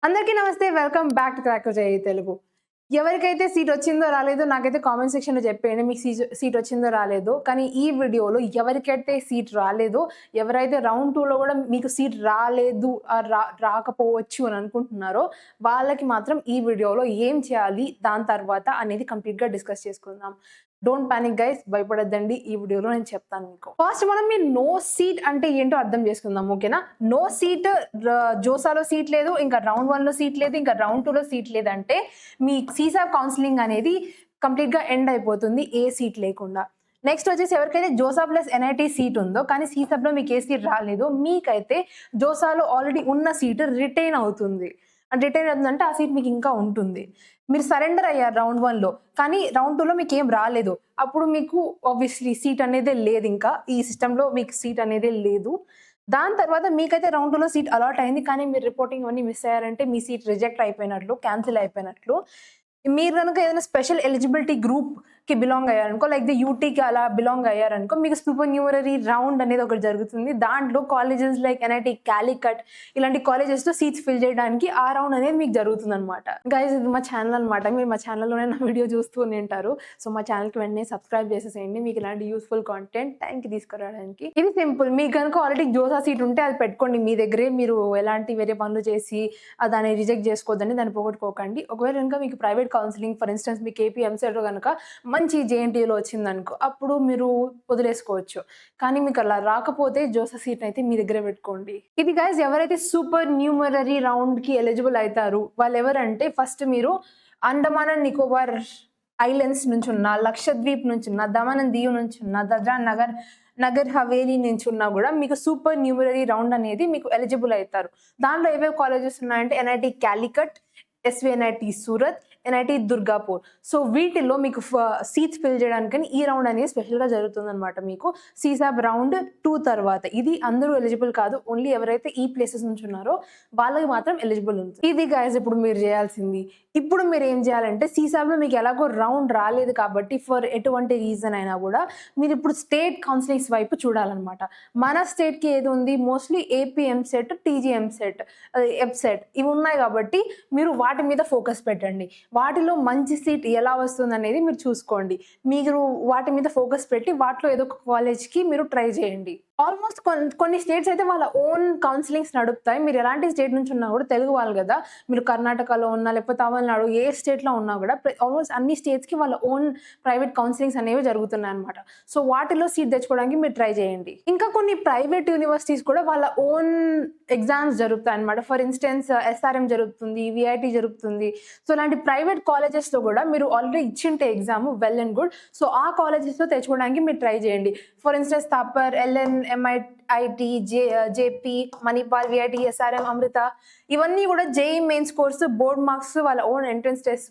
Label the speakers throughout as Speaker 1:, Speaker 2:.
Speaker 1: అందరికీ నమస్తే. Welcome back to crack జై తెలుగు. ఎవరికైతే సీట్ వచ్చిందో రాలేదో నాకైతే కామెంట్ సెక్షన్‌లో చెప్పేయండి. మీకు సీట్ వచ్చిందో రాలేదో. కానీ ఈ వీడియోలో ఎవరికైతే సీట్ రాలేదో, ఎవరైతే రౌండ్ 2లో కూడా మీకు సీట్ రాలేదు రాకపోవచ్చు అని అనుకుంటున్నారో, వాళ్ళకి మాత్రం ఈ వీడియోలో ఏం చేయాలి, దాని తర్వాత అనేది కంప్లీట్‌గా డిస్కస్ చేసుకుందాం. డోంట్ పానిక్ గైస్, భయపడొద్దండి. ఈ వీడియోలో నేను చెప్తాను మీకు. ఫస్ట్ మనం మీ నో సీట్ అంటే ఏంటో అర్థం చేసుకుందాం, ఓకేనా? నో సీట్, జోసాలో సీట్ లేదు, ఇంకా రౌండ్ 1లో సీట్ లేదు, ఇంకా రౌండ్ 2లో సీట్ లేదంటే మీ సీసాబ్ కౌన్సిలింగ్ అనేది కంప్లీట్‌గా ఎండ్ అయిపోతుంది ఏ సీట్ లేకుండా. నెక్స్ట్ వచ్చేసి ఎవరికైతే జోసా ప్లస్ ఎన్ఐటీ సీట్ ఉందో కానీ సీసాబ్లో మీకు ఏ సీట్ రాలేదో, మీకైతే జోసాలో ఆల్రెడీ ఉన్న సీట్ రిటైన్ అవుతుంది. రిటైన్ అవుతుందంటే ఆ సీట్ మీకు ఇంకా ఉంటుంది. మీరు సరెండర్ అయ్యారు రౌండ్ 1లో, కానీ రౌండ్ 2లో మీకు ఏం రాలేదు. అప్పుడు మీకు ఆబ్వియస్లీ సీట్ అనేదే లేదు, ఇంకా ఈ సిస్టంలో మీకు సీట్ అనేదే లేదు. దాని తర్వాత మీకైతే రౌండ్ 2లో సీట్ అలాట్ అయింది, కానీ మీరు రిపోర్టింగ్ అన్నీ మిస్ అయ్యారంటే మీ సీట్ రిజెక్ట్ అయిపోయినట్లు, క్యాన్సిల్ అయిపోయినట్లు. మీరు కనుక ఏదైనా స్పెషల్ ఎలిజిబిలిటీ గ్రూప్‌కి బిలాంగ్ అయ్యారనుకో, లైక్ ది యూటీకి అలా బిలాంగ్ అయ్యారనుకో, మీకు సూపర్ న్యూమరరీ రౌండ్ అనేది ఒకటి జరుగుతుంది. దాంట్లో కాలేజెస్ లైక్ ఎన్ఐటీ, కాలికట్ ఇలాంటి కాలేజెస్‌లో సీట్స్ ఫిల్ చేయడానికి ఆ రౌండ్ అనేది మీకు జరుగుతుందనమాట. గైస్, ఇది మా ఛానల్ అనమాట. మీరు మా ఛానల్‌లోనే నా వీడియో చూస్తూనే ఉంటారు. సో మా ఛానల్‌కి వెంటనే సబ్స్క్రైబ్ చేసేసేయండి, మీకు ఇలాంటి యూస్‌ఫుల్ కంటెంట్ టైంకి తీసుకురావడానికి. ఇది సింపుల్. మీకు కనుక ఆల్రెడీ జోసా సీట్ ఉంటే అది పెట్టుకోండి మీ దగ్గరే. మీరు ఎలాంటి వేరే పనులు చేసి దాన్ని రిజెక్ట్ చేసుకోవద్దండి, దాన్ని పోగొట్టుకోకండి. ఒకవేళ కనుక మీకు ప్రైవేట్ కౌన్సిలింగ్, ఫర్ ఇన్స్టెన్స్ మీకు ఏపీ ఎంసెట్‌లో కనుక మంచి జేఎన్టీయూలో వచ్చిందనుకో, అప్పుడు మీరు వదిలేసుకోవచ్చు. కానీ మీకు అలా రాకపోతే జోసా సీట్ అయితే మీ దగ్గరే పెట్టుకోండి. ఇది గైస్ ఎవరైతే సూపర్ న్యూమరరీ రౌండ్‌కి ఎలిజిబుల్ అవుతారు వాళ్ళు ఎవరంటే, ఫస్ట్ మీరు అండమాన్ అండ్ నికోబార్ ఐలాండ్స్ నుంచున్న, లక్షద్వీప్ నుంచున్న, దమన్ అండ్ దీవ్ నుంచున్న, దాద్రా నగర్ హవేలీ నుంచి ఉన్నా కూడా మీకు సూపర్ న్యూమరరీ రౌండ్ అనేది మీకు ఎలిజిబుల్ అవుతారు. దాంట్లో ఏవేవి కాలేజెస్ ఉన్నాయంటే NIT Calicut, ఎస్విఎన్ఐటి Surat, NIT Durgapur. So వీటిల్లో మీకు సీట్స్ ఫిల్ చేయడానికని ఈ రౌండ్ అనేది స్పెషల్గా జరుగుతుందన్నమాట. మీకు సీసాబ్ రౌండ్ 2 తర్వాత. ఇది అందరూ ఎలిజిబుల్ కాదు, ఓన్లీ ఎవరైతే ఈ ప్లేసెస్ నుంచి ఉన్నారో వాళ్ళకి మాత్రం ఎలిజిబుల్ ఉంది. ఇది గైస్ ఇప్పుడు మీరు చేయాల్సింది. ఇప్పుడు మీరు ఏం చేయాలంటే, సీసాబ్లో మీకు ఎలాగో రౌండ్ రాలేదు కాబట్టి ఫర్ ఎటువంటి రీజన్ అయినా కూడా మీరు ఇప్పుడు స్టేట్ కౌన్సిలింగ్స్ వైపు చూడాలన్నమాట. మన స్టేట్కి ఏది ఉంది, mostly AP EAMCET, TG EAMCET, ఎఫ్సెట్ ఇవి ఉన్నాయి కాబట్టి మీరు వాటి మీద ఫోకస్ పెట్టండి. వాటిలో మంచి సీట్ ఎలా వస్తుంది అనేది మీరు చూసుకోండి. మీరు వాటి మీద ఫోకస్ పెట్టి వాటిలో ఏదో ఒక కాలేజ్కి మీరు ట్రై చేయండి. ఆల్మోస్ట్ కొన్ని స్టేట్స్ అయితే వాళ్ళ ఓన్ కౌన్సిలింగ్స్ నడుపుతాయి. మీరు ఎలాంటి స్టేట్ నుంచి ఉన్నా కూడా, తెలుగు వాళ్ళు కదా, మీరు కర్ణాటకలో ఉన్నా లేకపోతే తమిళనాడు ఏ స్టేట్లో ఉన్నా కూడా ఆల్మోస్ట్ అన్ని స్టేట్స్కి వాళ్ళ ఓన్ ప్రైవేట్ కౌన్సిలింగ్స్ అనేవి జరుగుతున్నాయి అనమాట. సో వాటిలో సీట్ తెచ్చుకోవడానికి మీరు ట్రై చేయండి. ఇంకా కొన్ని ప్రైవేట్ యూనివర్సిటీస్ కూడా వాళ్ళ ఓన్ ఎగ్జామ్స్ జరుగుతాయి అనమాట. ఫర్ ఇన్స్టెన్స్ ఎస్ఆర్ఎం జరుగుతుంది, విఐటి జరుగుతుంది. సో ఇలాంటి ప్రైవేట్ కాలేజెస్లో కూడా మీరు ఆల్రెడీ ఇచ్చింటే exam, well and good. So ఆ కాలేజెస్లో తెచ్చుకోవడానికి మీరు ట్రై చేయండి. For instance Thapar, LN, MIT, JP, Manipal, VIT, SRM, Amrita ఇవన్నీ కూడా JEE mains course board marks వాళ్ళ ఓన్ ఎంట్రన్స్ టెస్ట్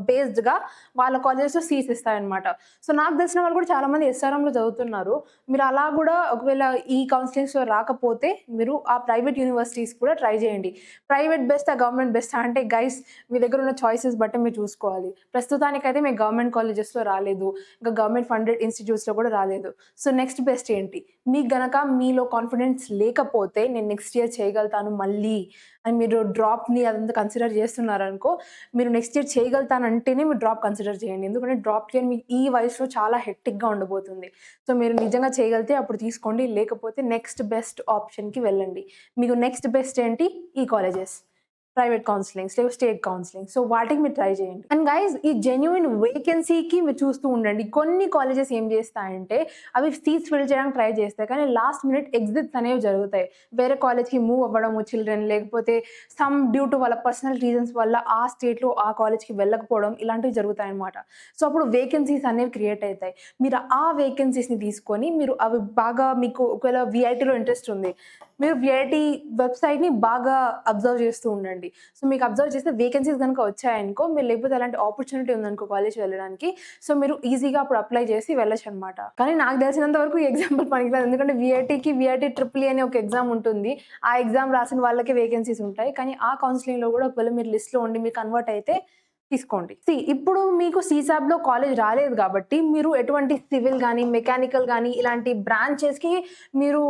Speaker 1: బేస్డ్గా వాళ్ళ కాలేజెస్లో సీట్స్ ఇస్తాయన్నమాట. సో నాకు తెలిసిన వాళ్ళు కూడా చాలా మంది ఎస్ఆర్ఎంలో చదువుతున్నారు. మీరు అలా కూడా ఒకవేళ ఈ కౌన్సిలింగ్స్లో రాకపోతే మీరు ఆ ప్రైవేట్ యూనివర్సిటీస్ కూడా ట్రై చేయండి. ప్రైవేట్ బెస్టా, గవర్నమెంట్ బెస్టా అంటే గైస్ మీ దగ్గర ఉన్న చాయిసెస్ బట్టి మీరు చూసుకోవాలి. ప్రస్తుతానికైతే మీకు గవర్నమెంట్ కాలేజెస్లో రాలేదు, ఇంకా గవర్నమెంట్ ఫండెడ్ ఇన్స్టిట్యూట్స్లో కూడా రాలేదు. సో నెక్స్ట్ బెస్ట్ ఏంటి? మీకు గనక మీలో కాన్ఫిడెన్స్ లేకపోతే నేను నెక్స్ట్ ఇయర్ చేయగలుగుతాను మళ్ళీ అని మీరు డ్రాప్ని అదంతా కన్సిడర్ చేస్తున్నారనుకో, మీరు నెక్స్ట్ ఇయర్ చేయగలుగుతానంటేనే మీరు డ్రాప్ కన్సిడర్ చేయండి. ఎందుకంటే డ్రాప్ ఇయర్ మీకు ఈ వయసులో చాలా హెక్టిక్గా ఉండబోతుంది. సో మీరు నిజంగా చేయగలిగితే అప్పుడు తీసుకోండి, లేకపోతే నెక్స్ట్ బెస్ట్ ఆప్షన్కి వెళ్ళండి. మీకు నెక్స్ట్ బెస్ట్ ఏంటి? ఈ కాలేజెస్, ప్రైవేట్ కౌన్సిలింగ్స్ లేదా స్టేట్ కౌన్సిలింగ్. సో వాటికి మీరు ట్రై చేయండి. అండ్ గైస్, ఈ జెన్యూన్ వేకెన్సీకి మీరు చూస్తూ ఉండండి. కొన్ని కాలేజెస్ ఏం చేస్తాయంటే అవి సీట్స్ ఫిల్ చేయడానికి ట్రై చేస్తాయి, కానీ లాస్ట్ మినిట్ ఎగ్జిట్స్ అనేవి జరుగుతాయి. వేరే కాలేజ్కి మూవ్ అవ్వడము చిల్డ్రన్, లేకపోతే సమ్ డ్యూ టు వాళ్ళ పర్సనల్ రీజన్స్ వల్ల ఆ స్టేట్లో ఆ కాలేజ్కి వెళ్ళకపోవడం ఇలాంటివి జరుగుతాయి అనమాట. సో అప్పుడు వేకెన్సీస్ అనేవి క్రియేట్ అవుతాయి. మీరు ఆ వేకెన్సీస్ని తీసుకొని మీరు అవి బాగా, మీకు ఒకవేళ విఐటీలో ఇంట్రెస్ట్ ఉంది, మీరు విఐటీ వెబ్సైట్ని బాగా అబ్జర్వ్ చేస్తూ ఉండండి. సో మీకు అబ్జర్వ్ చేస్తే వేకెన్సీస్ కనుక వచ్చాయనుకో, మీరు లేకపోతే అలాంటి ఆపర్చునిటీ ఉందనుకో కాలేజ్ వెళ్ళడానికి, సో మీరు ఈజీగా అప్పుడు అప్లై చేసి వెళ్ళొచ్చు అనమాట. కానీ నాకు తెలిసినంత వరకు ఈ ఎగ్జాంపుల్ పనికిరాదు, ఎందుకంటే విఐటీ ట్రిపుల్ అనే ఒక ఎగ్జామ్ ఉంటుంది. ఆ ఎగ్జామ్ రాసిన వాళ్ళకి వేకెన్సీస్ ఉంటాయి. కానీ ఆ కౌన్సిలింగ్లో కూడా ఒకవేళ మీరు లిస్ట్లో ఉండి మీరు కన్వర్ట్ అయితే తీసుకోండి. ఇప్పుడు మీకు సీసాబ్‌లో కాలేజ్ రాలేదు కాబట్టి మీరు ఎటువంటి సివిల్ గానీ, మెకానికల్ గానీ ఇలాంటి బ్రాంచెస్‌కి మీరు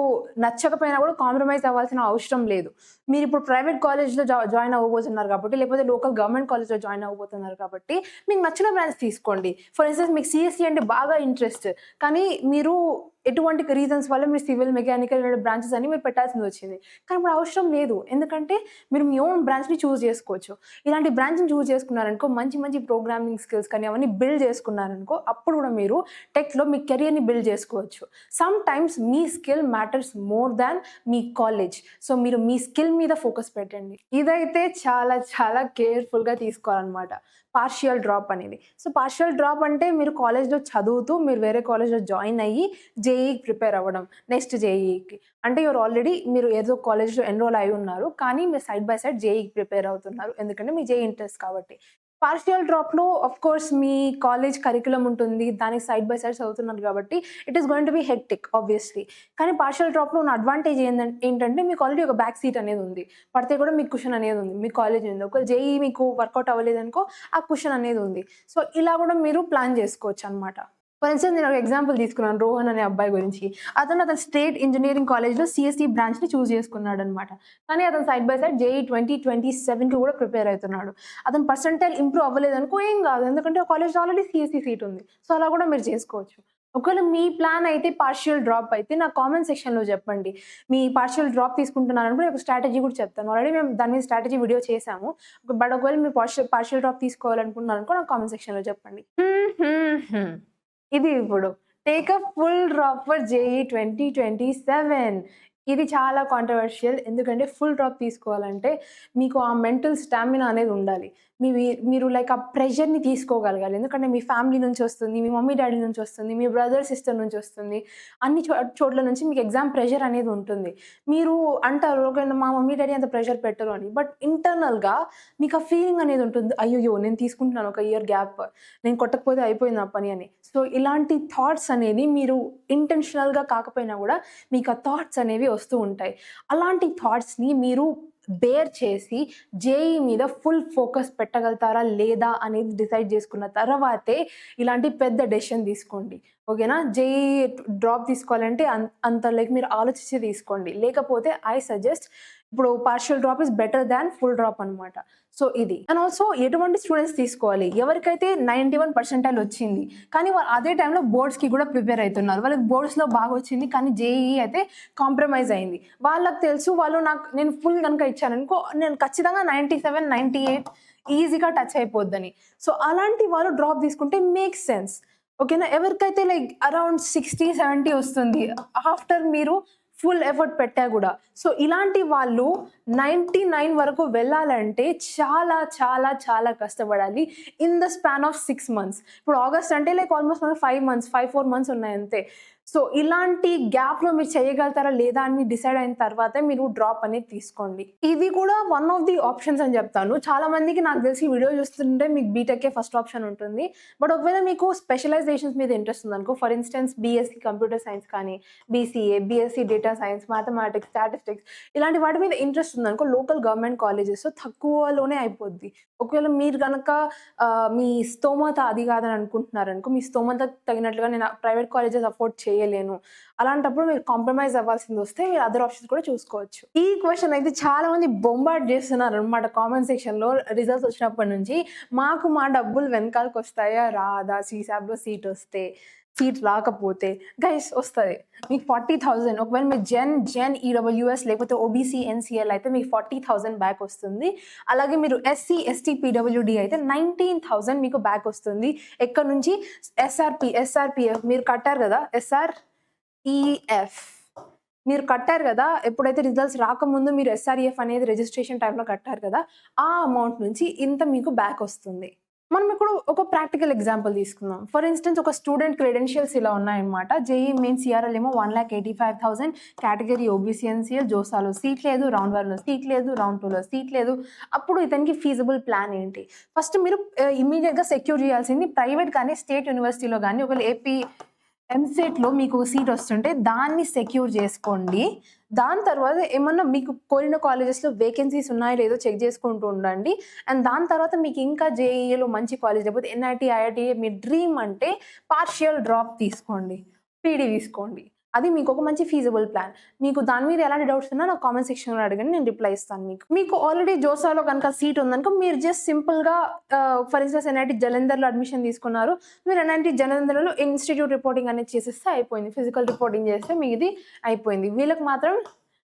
Speaker 1: నచ్చకపోయినా కూడా కాంప్రమైజ్ అవ్వాల్సిన అవసరం లేదు. మీరిప్పుడు ప్రైవేట్ కాలేజ్‌లో జాయిన్ అవ్వబోతున్నారు కాబట్టి, లేకపోతే లోకల్ గవర్నమెంట్ కాలేజ్‌లో జాయిన్ అవ్వబోతున్నారు కాబట్టి, మీకు నచ్చిన బ్రాంచ్ తీసుకోండి. ఫర్ ఇన్‌స్టెన్స్ మీకు సీఎస్‌సి అంటే బాగా ఇంట్రెస్ట్. కానీ మీరు ఎటువంటి రీజన్స్ వల్ల మీరు సివిల్, మెకానికల్ బ్రాంచెస్ అన్ని మీరు పెట్టాల్సింది వచ్చింది. కానీ ఇప్పుడు అవసరం లేదు. ఎందుకంటే మీరు మీ ఓన్ బ్రాంచ్‌ని చూజ్ చేసుకోవచ్చు. ఇలాంటి బ్రాంచ్‌ని చూజ్ చేసుకున్నారనుకో మంచి మంచి ప్రోగ్రామింగ్ స్కిల్స్ కానీ అవన్నీ బిల్డ్ చేసుకున్నారనుకో అప్పుడు కూడా మీరు టెక్‌లో మీ కెరియర్‌ని బిల్డ్ చేసుకోవచ్చు. సమ్ టైమ్స్ మీ స్కిల్ మ్యాటర్స్ మోర్ దాన్ మీ కాలేజ్. సో మీరు మీ స్కిల్ మీద ఫోకస్ పెట్టండి. ఇదైతే చాలా చాలా కేర్‌ఫుల్‌గా తీసుకోవాలన్నమాట. పార్షియల్ డ్రాప్ అనేది. సో పార్షియల్ డ్రాప్ అంటే మీరు కాలేజ్‌లో చదువుతూ మీరు వేరే కాలేజ్‌లో జాయిన్ అయ్యి జేఈకి ప్రిపేర్ అవ్వడం. నెక్స్ట్ జేఈకి. అంటే మీరు ఏదో కాలేజ్‌లో ఎన్రోల్ అయ్యి ఉన్నారు. కానీ మీరు సైడ్ బై సైడ్ జేఈకి ప్రిపేర్ అవుతున్నారు. ఎందుకంటే మీ జేఈ ఇంట్రెస్ట్ కాబట్టి. పార్షియల్ డ్రాప్‌లో ఆఫ్‌కోర్స్ మీ కాలేజ్ కరిక్యులమ్ ఉంటుంది. దానికి సైడ్ బై సైడ్ చదువుతున్నారు కాబట్టి it is going to be hectic obviously. కానీ పార్షియల్ డ్రాప్‌లో ఉన్న అడ్వాంటేజ్ ఏంటంటే మీకు ఆల్రెడీ ఒక బ్యాక్ సీట్ అనేది ఉంది. పడితే కూడా మీకు కుషన్ అనేది ఉంది. మీ కాలేజ్ ఉంది. ఒకవేళ జేఈ మీకు వర్కౌట్ అవ్వలేదనుకో ఆ కుషన్ అనేది ఉంది. సో ఇలా కూడా మీరు ప్లాన్ చేసుకోవచ్చనమాట. ఫర్ ఇన్‌స్టెన్స్ నేను ఒక ఎగ్జాంపుల్ తీసుకున్నాను రోహన్ అనే అబ్బాయి గురించి. అతను స్టేట్ ఇంజినీరింగ్ కాలేజ్‌లో సీఎస్‌సి బ్రాంచ్‌ని చూజ్ చేసుకున్నాడనమాట. కానీ అతను సైడ్ బై సైడ్ జేఈ 2027కి కూడా ప్రిపేర్ అవుతున్నాడు. అతని పర్సెంటైల్ ఇంప్రూవ్ అవ్వలేదనుకో ఏం కాదు. ఎందుకంటే ఆ కాలేజ్‌లో ఆల్రెడీ సీఎస్‌సి సీట్ ఉంది. సో అలా కూడా మీరు చేసుకోవచ్చు. ఒకవేళ మీ ప్లాన్ అయితే పార్షియల్ డ్రాప్ అయితే నాకు కామెంట్ సెక్షన్‌లో చెప్పండి. మీ పార్షియల్ డ్రాప్ తీసుకుంటున్నారనుకో నేను ఒక స్ట్రాటజీ కూడా చెప్తాను. ఆల్రెడీ మేము దాని మీద స్ట్రాటజీ వీడియో చేసాము. బట్ ఒకవేళ మీరు పార్షియల్ డ్రాప్ తీసుకోవాలనుకుంటున్నారనుకో నాకు కామెంట్ సెక్షన్‌లో చెప్పండి. ఇది ఇప్పుడు take a full drop for JEE 2027. ఇది చాలా కాంట్రోవర్షియల్. ఎందుకంటే ఫుల్ డ్రాప్ తీసుకోవాలంటే మీకు ఆ మెంటల్ స్టామినా అనేది ఉండాలి. మీరు లైక్ ఆ ప్రెషర్‌ని తీసుకోగలగాలి. ఎందుకంటే మీ ఫ్యామిలీ నుంచి వస్తుంది, మీ మమ్మీ డ్యాడీ నుంచి వస్తుంది, మీ బ్రదర్ సిస్టర్ నుంచి వస్తుంది. అన్ని చోట్ల నుంచి మీకు ఎగ్జామ్ ప్రెషర్ అనేది ఉంటుంది. మీరు అంటారు ఓకే మా మమ్మీ డ్యాడీ అంత ప్రెషర్ పెట్టరు అని. బట్ ఇంటర్నల్‌గా మీకు ఆ ఫీలింగ్ అనేది ఉంటుంది. అయ్యయ్యో! నేను తీసుకుంటున్నాను ఒక ఇయర్ గ్యాప్. నేను కొట్టకపోతే అయిపోయింది నా పని అని. సో ఇలాంటి థాట్స్ అనేది మీరు ఇంటెన్షనల్‌గా కాకపోయినా కూడా మీకు ఆ థాట్స్ అనేవి వస్తూ ఉంటాయి. అలాంటి థాట్స్‌ని మీరు బేర్ చేసి జేఈ మీద ఫుల్ ఫోకస్ పెట్టగలుగుతారా లేదా అనేది డిసైడ్ చేసుకున్న తర్వాతే ఇలాంటి పెద్ద డెసిషన్ తీసుకోండి. ఓకేనా? జేఈ డ్రాప్ తీసుకోవాలంటే అంత లైక్ మీరు ఆలోచించి తీసుకోండి. లేకపోతే ఐ సజెస్ట్ ఇప్పుడు partial drop is better than full drop అనమాట. సో ఇది. అండ్ ఆల్సో ఎటువంటి స్టూడెంట్స్ తీసుకోవాలి? ఎవరికైతే 91% వచ్చింది. కానీ అదే టైంలో బోర్డ్స్‌కి కూడా ప్రిపేర్ అవుతున్నారు. వాళ్ళకి బోర్డ్స్‌లో బాగా వచ్చింది. కానీ జేఈఈ అయితే కాంప్రమైజ్ అయింది. వాళ్ళకి తెలుసు నేను ఫుల్ గనుక ఇచ్చాననుకో నేను ఖచ్చితంగా 97, 98 ఈజీగా టచ్ అయిపోద్దని. సో అలాంటి వాళ్ళు డ్రాప్ తీసుకుంటే మేక్స్ సెన్స్. ఓకేనా? ఎవరికైతే లైక్ అరౌండ్ 60, 70 వస్తుంది. ఆఫ్టర్ మీరు ఫుల్ ఎఫర్ట్ పెట్టా గూడా. సో ఇలాంటి వాళ్ళు 99 వరకు వెళ్ళాలంటే చాలా చాలా చాలా కష్టపడాలి. In the span of 6 months. ఇప్పుడు ఆగస్ట్ అంటే లైక్ ఆల్మోస్ట్ మనకు 4 మంత్స్ ఉన్నాయి అంతే. సో ఇలాంటి గ్యాప్‌లో మీరు చేయగలుగుతారా లేదా అని డిసైడ్ అయిన తర్వాతే మీరు డ్రాప్ అనేది తీసుకోండి. ఇది కూడా వన్ ఆఫ్ ది ఆప్షన్స్ అని చెప్తాను. చాలా మందికి నాకు తెలిసి వీడియో చూస్తుంటే మీకు బీటెకే ఫస్ట్ ఆప్షన్ ఉంటుంది. బట్ ఒకవేళ మీకు స్పెషలైజేషన్స్ మీద ఇంట్రెస్ట్ ఉందనుకో for instance BSc computer science కానీ, BCA, BSc data science, mathematics, statistics ఇలాంటి వాటి మీద ఇంట్రెస్ట్ ఉందనుకో లోకల్ గవర్నమెంట్ కాలేజెస్‌లో తక్కువలోనే అయిపోద్ది. ఒకవేళ మీరు గనక మీ స్తోమత అది కాదని అనుకుంటున్నారనుకో, మీ స్తోమతకు తగినట్లుగా నేను ప్రైవేట్ కాలేజెస్ అఫోర్డ్ చేయలేను. అలాంటప్పుడు మీరు కాంప్రమైజ్ అవ్వాల్సిందొస్తే మీరు అదర్ ఆప్షన్స్ కూడా చూసుకోవచ్చు. ఈ క్వెషన్ అయితే చాలా మంది బొంబార్డ్ చేస్తున్నారనమాట కామెంట్ సెక్షన్‌లో రిజల్ట్స్ వచ్చినప్పటి నుంచి. మా డబ్బులు వెనకాలకొస్తాయా? రాదా? సీసాబ్‌లో సీట్ రాకపోతే గైస్ వస్తది. మీకు 40,000 ఒకవేళ మీరు జెన్ ఈడబ్ల్యూఎస్ లేకపోతే ఓబీసీ, ఎన్సీఎల్ అయితే మీకు 40,000 బ్యాక్ వస్తుంది. అలాగే మీరు ఎస్సీ, ఎస్టీ, పీడబ్ల్యూడీ అయితే 19,000 మీకు బ్యాక్ వస్తుంది. ఎక్కడి నుంచి? ఎస్ఆర్‌పీఎఫ్ మీరు కట్టారు కదా! ఎస్ఆర్‌ఈఎఫ్ మీరు కట్టారు కదా! ఎప్పుడైతే రిజల్ట్స్ రాకముందు మీరు ఎస్ఆర్‌ఈఎఫ్ అనేది రిజిస్ట్రేషన్ టైమ్‌లో కట్టారు కదా! ఆ అమౌంట్ నుంచి ఇంత మీకు బ్యాక్ వస్తుంది. మనం ఇప్పుడు ఒక ప్రాక్టికల్ ఎగ్జాంపుల్ తీసుకుందాం. ఫర్ ఇన్‌స్టెన్స్ ఒక స్టూడెంట్ క్రెడెన్షియల్స్ ఇలా ఉన్నాయన్నమాట. జేఈఈ మెయిన్ సీఆర్ఎల్ ఏమో 1,85,000 కేటగిరీ ఓబీసీ ఎన్సీఎల్ జోసాలో సీట్ లేదు, రౌండ్ 1లో సీట్ లేదు, రౌండ్ 2లో సీట్ లేదు. అప్పుడు ఇతనికి ఫీజిబుల్ ప్లాన్ ఏంటి? ఫస్ట్ మీరు ఇమ్మీడియేట్‌గా సెక్యూర్ చేయాల్సింది ప్రైవేట్ కానీ, స్టేట్ యూనివర్సిటీలో గానీ ఒకవేళ ఎంసెట్‌లో మీకు సీట్ వస్తుంటే దాన్ని సెక్యూర్ చేసుకోండి. దాని తర్వాత ఏమన్నా మీకు కోరిన కాలేజెస్‌లో వేకెన్సీస్ ఉన్నాయో లేదో చెక్ చేసుకుంటూ ఉండండి. అండ్ దాని తర్వాత మీకు ఇంకా జేఈఈలో మంచి కాలేజ్ లేకపోతే ఎన్ఐటీ, ఐఐటీ మీ డ్రీమ్ అంటే పార్షియల్ డ్రాప్ తీసుకోండి. పీడీ తీసుకోండి. అది మీకొక మంచి ఫీజిబుల్ ప్లాన్. మీకు దాని మీద ఎలాంటి డౌట్స్ ఉన్నా నాకు కామెంట్ సెక్షన్‌లో అడగండి. నేను రిప్లై ఇస్తాను మీకు. మీకు ఆల్రెడీ జోసాలో గనుక సీట్ ఉందనుకో మీరు జస్ట్ సింపుల్‌గా ఫర్ ఇన్‌స్టాన్స్ ఎన్ఐటీ జలంధర్‌లో అడ్మిషన్ తీసుకున్నారు. మీరు ఎన్ఐటీ జలంధర్‌లో ఇన్‌స్టిట్యూట్ రిపోర్టింగ్ అనేది చేసేస్తే అయిపోయింది. ఫిజికల్ రిపోర్టింగ్ చేస్తే మీది అయిపోయింది. వీళ్ళకి మాత్రం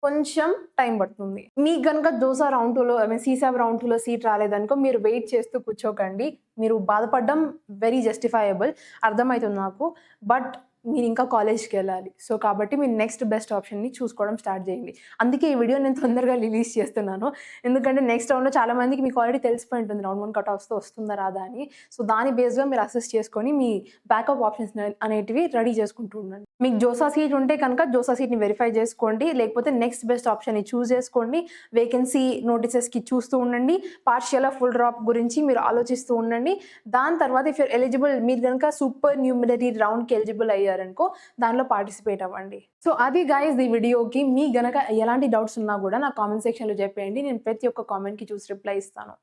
Speaker 1: కొంచెం టైం పడుతుంది. మీకు గనుక జోసా రౌండ్ 2లో సీసాబ్ రౌండ్ 2లో సీట్ రాలేదనుకో మీరు వెయిట్ చేస్తూ కూర్చోకండి. మీరు బాధపడడం వెరీ జస్టిఫైయబుల్. అర్థమైతుంది నాకు. బట్ మీరింకా కాలేజ్‌కెళ్ళాలి. సో, కాబట్టి మీరు నెక్స్ట్ బెస్ట్ ఆప్షన్‌ని చూసుకోవడం స్టార్ట్ చేయండి. అందుకే ఈ వీడియో నేను తొందరగా రిలీజ్ చేస్తున్నాను. ఎందుకంటే నెక్స్ట్ రౌండ్‌లో చాలా మందికి మీకు ఆల్రెడీ తెలిసిపోయి ఉంటుంది రౌండ్ 1 కట్ ఆఫ్స్‌తో వస్తుందా రాదా అని. సో, దాని బేస్‌గా మీరు అసెస్ చేసుకొని మీ బ్యాకప్ ఆప్షన్స్ అనేటివి రెడీ చేసుకుంటూ ఉండండి. మీకు జోసా సీట్ ఉంటే కనుక జోసా సీట్‌ని వెరిఫై చేసుకోండి. లేకపోతే నెక్స్ట్ బెస్ట్ ఆప్షన్‌ని చూజ్ చేసుకోండి. వేకెన్సీ నోటీసెస్‌కి చూస్తూ ఉండండి. పార్షియల్ ఫుల్ డ్రాప్ గురించి మీరు ఆలోచిస్తూ ఉండండి. దాని తర్వాత ఇఫ్ యూర్ ఎలిజిబుల్ మీరు గనుక సూపర్ న్యూమరరీ రౌండ్‌కి ఎలిజిబుల్ అయ్యారనుకో దానిలో పార్టిసిపేట్ అవ్వండి. సో, అది గైస్ ఈ వీడియోకి. మీకు గనక ఎలాంటి డౌట్స్ ఉన్నా కూడా నా కామెంట్ సెక్షన్‌లో చెప్పేయండి. నేను ప్రతి ఒక్క కామెంట్‌కి చూసి రిప్లై ఇస్తాను.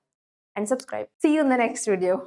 Speaker 1: And subscribe. See you in the next video.